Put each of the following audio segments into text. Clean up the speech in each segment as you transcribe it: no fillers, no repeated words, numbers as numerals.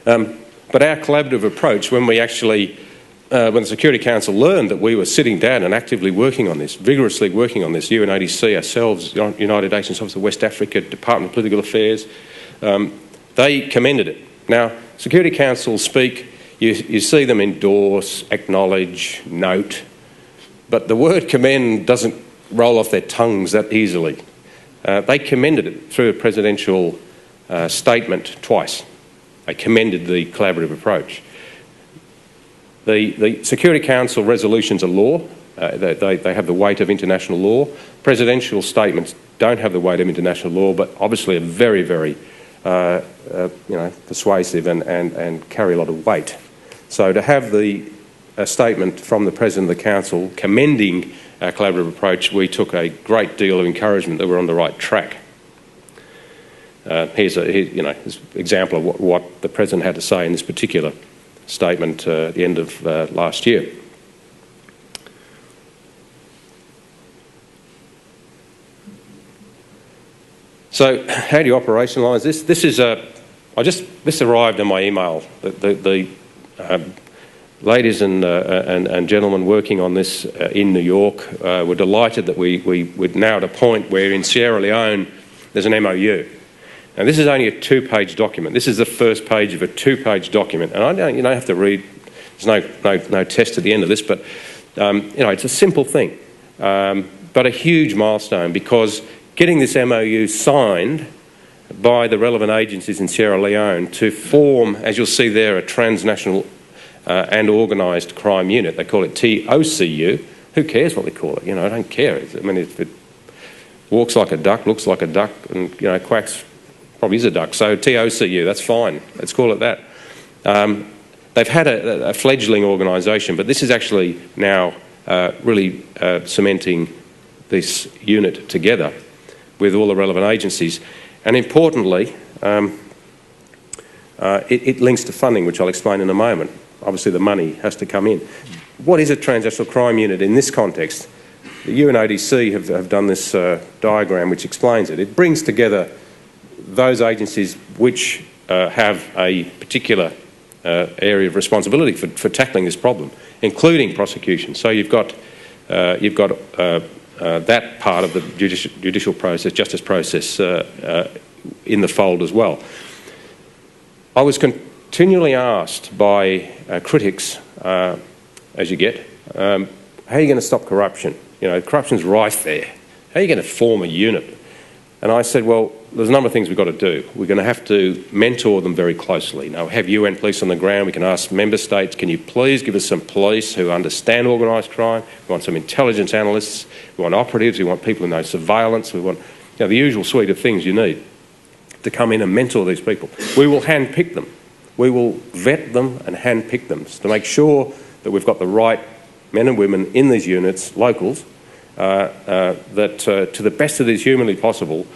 But our collaborative approach, when we actually, when the Security Council learned that we were sitting down and actively working on this, vigorously working on this, UNODC, ourselves, United Nations Office of West Africa, Department of Political Affairs, they commended it. Now, Security Council speak, you see them endorse, acknowledge, note, but the word commend doesn't roll off their tongues that easily. They commended it through a presidential statement twice. They commended the collaborative approach. The Security Council resolutions are law. They have the weight of international law. Presidential statements don't have the weight of international law, but obviously are very, very persuasive and carry a lot of weight. So to have the statement from the President of the Council commending our collaborative approach, we took a great deal of encouragement that we're on the right track. Here's an example of what the President had to say in this particular statement at the end of last year. So how do you operationalise this? This arrived in my email. The ladies and gentlemen working on this in New York were delighted that we're now at a point where in Sierra Leone there's an MOU. Now this is only a 2-page document. This is the first page of a 2-page document, and you don't have to read. There's no test at the end of this, but it's a simple thing, but a huge milestone, because getting this MOU signed by the relevant agencies in Sierra Leone to form, as you'll see there, a transnational and organised crime unit. They call it TOCU. Who cares what they call it? I don't care. I mean, if it walks like a duck, looks like a duck, and quacks, probably is a duck. So TOCU, that's fine. Let's call it that. They've had a fledgling organisation, but this is actually now really cementing this unit together with all the relevant agencies. And importantly, it links to funding, which I'll explain in a moment. Obviously, the money has to come in. What is a transnational crime unit in this context? The UNODC have done this diagram which explains it. It brings together those agencies which have a particular area of responsibility for tackling this problem, including prosecution. So you've got that part of the judicial process, justice process, in the fold as well. I was continually asked by critics, as you get, how are you going to stop corruption? Corruption's rife there. How are you going to form a unit? And I said, well, there's a number of things we've got to do. We're going to have to mentor them very closely. Now, we have UN police on the ground. We can ask member states, can you please give us some police who understand organised crime? We want some intelligence analysts. We want operatives. We want people who know surveillance. We want the usual suite of things you need to come in and mentor these people. We will handpick them. We will vet them and handpick them to make sure that we've got the right men and women in these units, locals, that to the best that is humanly possible,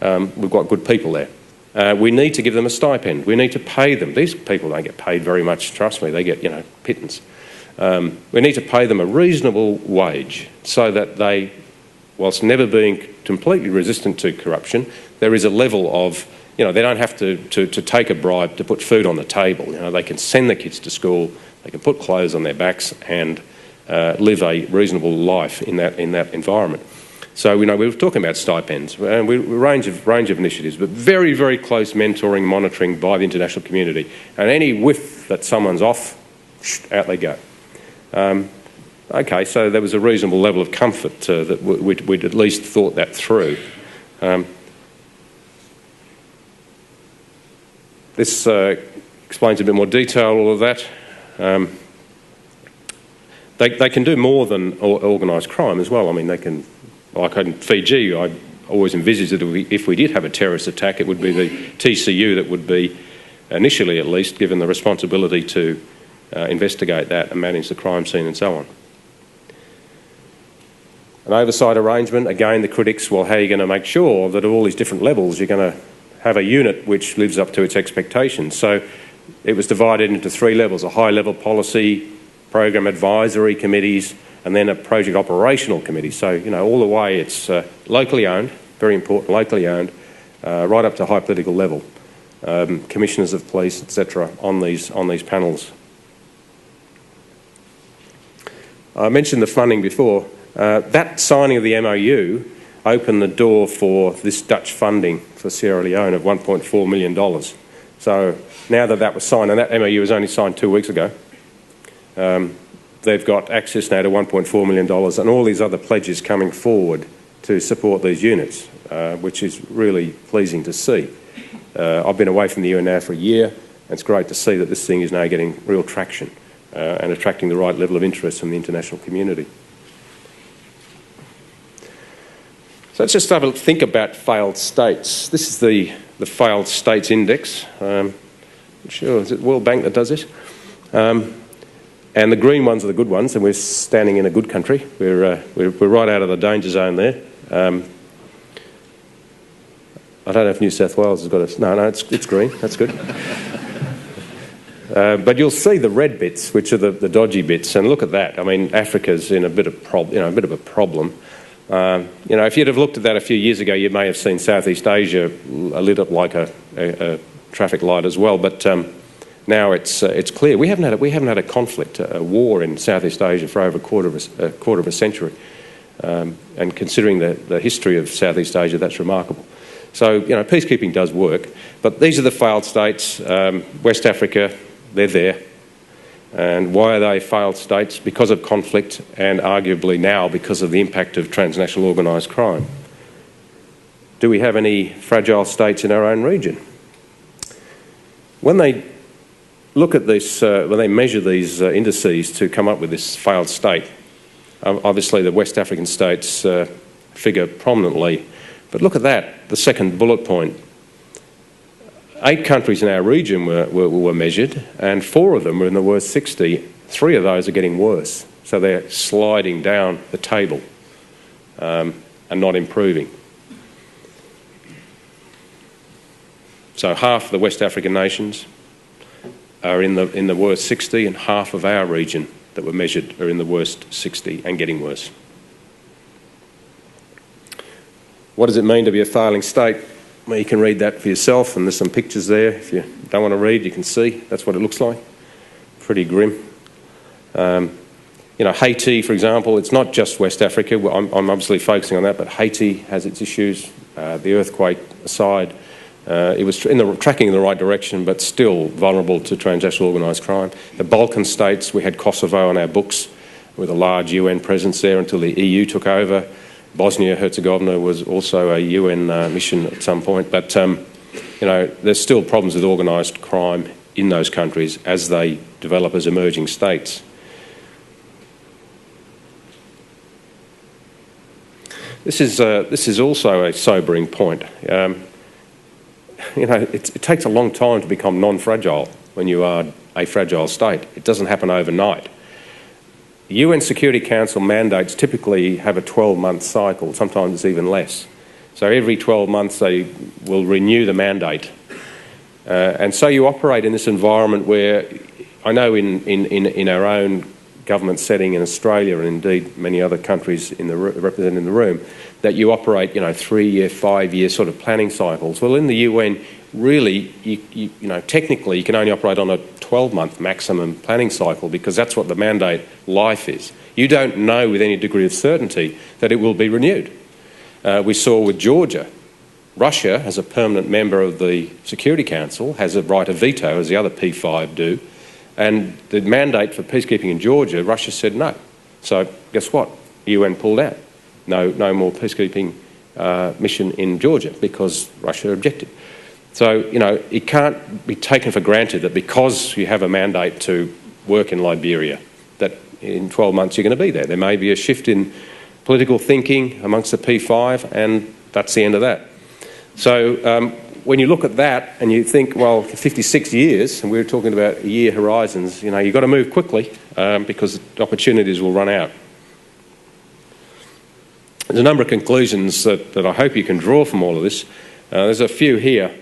we've got good people there. We need to give them a stipend. We need to pay them. These people don't get paid very much, trust me. They get, pittance. We need to pay them a reasonable wage so that they, whilst never being completely resistant to corruption, there is a level of, they don't have to take a bribe to put food on the table. They can send their kids to school, they can put clothes on their backs and live a reasonable life in that environment. So we were talking about stipends and a range of initiatives, but very, very close mentoring, monitoring by the international community. And any whiff that someone's off, out they go. Okay, so there was a reasonable level of comfort that we'd at least thought that through. This explains in a bit more detail all of that. They can do more than organised crime as well. I mean, they can, like in Fiji, I always envisaged that if we did have a terrorist attack, it would be the TCU that would be, initially at least, given the responsibility to investigate that and manage the crime scene and so on. An oversight arrangement, again, the critics, well, how are you going to make sure that at all these different levels you're going to have a unit which lives up to its expectations? So it was divided into 3 levels, a high-level policy, program advisory committees, and then a project operational committee. So, all the way it's locally owned, very important, locally owned, right up to high political level. commissioners of police, etc., on these panels. I mentioned the funding before. That signing of the MOU opened the door for this Dutch funding for Sierra Leone of $1.4 million. So now that was signed, and that MOU was only signed 2 weeks ago, they've got access now to $1.4 million and all these other pledges coming forward to support these units, which is really pleasing to see. I've been away from the UN now for a year, and it's great to see that this thing is now getting real traction and attracting the right level of interest from the international community. So let's just have a think about failed states. This is the failed states index. Sure, is it World Bank that does it? And the green ones are the good ones, and we're standing in a good country. We're right out of the danger zone there. I don't know if New South Wales has got a... No, it's green. That's good. But you'll see the red bits, which are the dodgy bits, and look at that. I mean, Africa's in a bit of a bit of a problem. If you'd have looked at that a few years ago, you may have seen Southeast Asia lit up like a traffic light as well. But now it's clear we haven't had a conflict, a war in Southeast Asia for over a quarter of a century. And considering the history of Southeast Asia, that's remarkable. So peacekeeping does work. But these are the failed states. West Africa, they're there. And why are they failed states? Because of conflict, and arguably now because of the impact of transnational organised crime. Do we have any fragile states in our own region? When they look at this, when they measure these indices to come up with this failed state, obviously the West African states figure prominently. But look at that, the second bullet point. 8 countries in our region were measured, and 4 of them were in the worst 60. 3 of those are getting worse. So they're sliding down the table and not improving. So half the West African nations are in the worst 60, and half of our region that were measured are in the worst 60 and getting worse. What does it mean to be a failing state? Well, you can read that for yourself, and there's some pictures there. If you don't want to read, you can see. That's what it looks like. Pretty grim. Haiti, for example, it's not just West Africa. I'm obviously focusing on that, but Haiti has its issues. The earthquake aside, it was tracking in the right direction, but still vulnerable to transnational organised crime. The Balkan states, we had Kosovo on our books with a large UN presence there until the EU took over. Bosnia-Herzegovina was also a UN mission at some point, but there's still problems with organised crime in those countries as they develop as emerging states. This is also a sobering point. It takes a long time to become non-fragile when you are a fragile state. It doesn't happen overnight. The UN Security Council mandates typically have a 12-month cycle, sometimes it's even less. So every 12 months they will renew the mandate. And so you operate in this environment where, I know in our own government setting in Australia, and indeed many other countries represented in the room, that you operate 3-year, 5-year sort of planning cycles. Well, in the UN, really, technically you can only operate on a 12-month maximum planning cycle because that's what the mandate life is. You don't know with any degree of certainty that it will be renewed. We saw with Georgia, Russia, as a permanent member of the Security Council, has a right of veto, as the other P5 do, and the mandate for peacekeeping in Georgia, Russia said no. So guess what? The UN pulled out. No more peacekeeping mission in Georgia because Russia objected. So, it can't be taken for granted that because you have a mandate to work in Liberia, that in 12 months you're going to be there. There may be a shift in political thinking amongst the P5, and that's the end of that. So when you look at that and you think, well, for 56 years, and we're talking about year horizons, you've got to move quickly because opportunities will run out. There's a number of conclusions that I hope you can draw from all of this. There's a few here.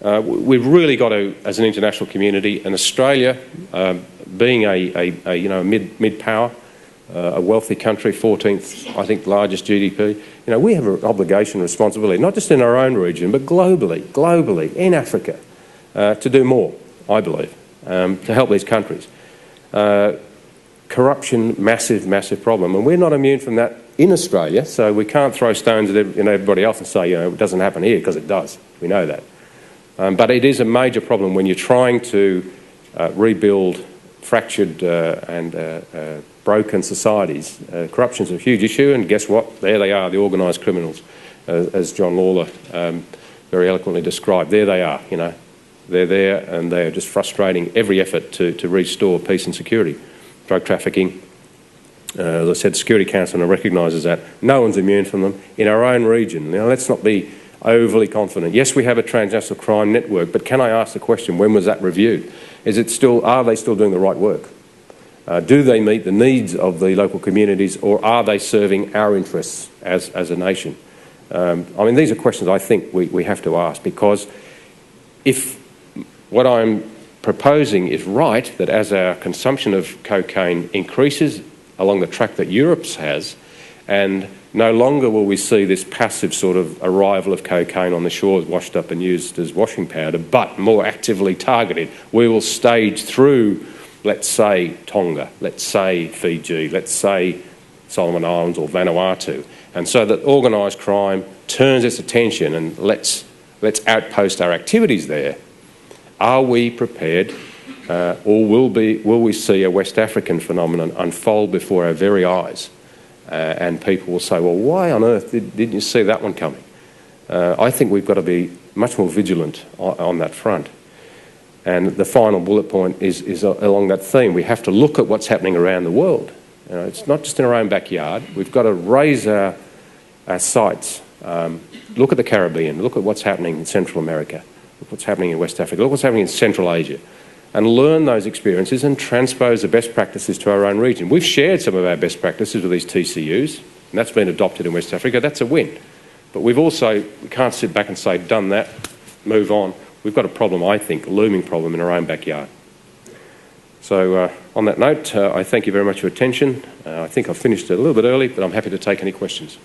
We've really got to, as an international community, and Australia, being a mid-power, a wealthy country, 14th, I think, largest GDP, we have an obligation and responsibility, not just in our own region, but globally, in Africa, to do more, I believe, to help these countries. Corruption, massive problem, and we're not immune from that in Australia, so we can't throw stones at everybody else and say, it doesn't happen here, because it does. We know that. But it is a major problem when you're trying to rebuild fractured and broken societies. Corruption's a huge issue, and guess what? There they are, the organised criminals, as John Lawler very eloquently described. There they are, They're there, and they're just frustrating every effort to restore peace and security. Drug trafficking, as I said, the Security Council recognises that. No one's immune from them. In our own region, let's not be overly confident. Yes, we have a transnational crime network, but can I ask the question, when was that reviewed? Are they still doing the right work? Do they meet the needs of the local communities, or are they serving our interests as a nation? These are questions I think we have to ask, because if what I'm proposing is right, that as our consumption of cocaine increases along the track that Europe's has, and no longer will we see this passive sort of arrival of cocaine on the shores washed up and used as washing powder, but more actively targeted, we will stage through, let's say, Tonga, let's say Fiji, let's say Solomon Islands or Vanuatu, and so that organised crime turns its attention and let's outpost our activities there. Are we prepared, or will we see a West African phenomenon unfold before our very eyes? And people will say, well, why on earth didn't you see that one coming? I think we've got to be much more vigilant on that front. And the final bullet point is along that theme. We have to look at what's happening around the world. It's not just in our own backyard. We've got to raise our sights. Look at the Caribbean. Look at what's happening in Central America. Look what's happening in West Africa. Look what's happening in Central Asia. And learn those experiences and transpose the best practices to our own region. We've shared some of our best practices with these TCUs, and that's been adopted in West Africa. That's a win. But we can't sit back and say, done that, move on. We've got a problem, I think, a looming problem in our own backyard. So on that note, I thank you very much for your attention. I think I've finished a little bit early, but I'm happy to take any questions.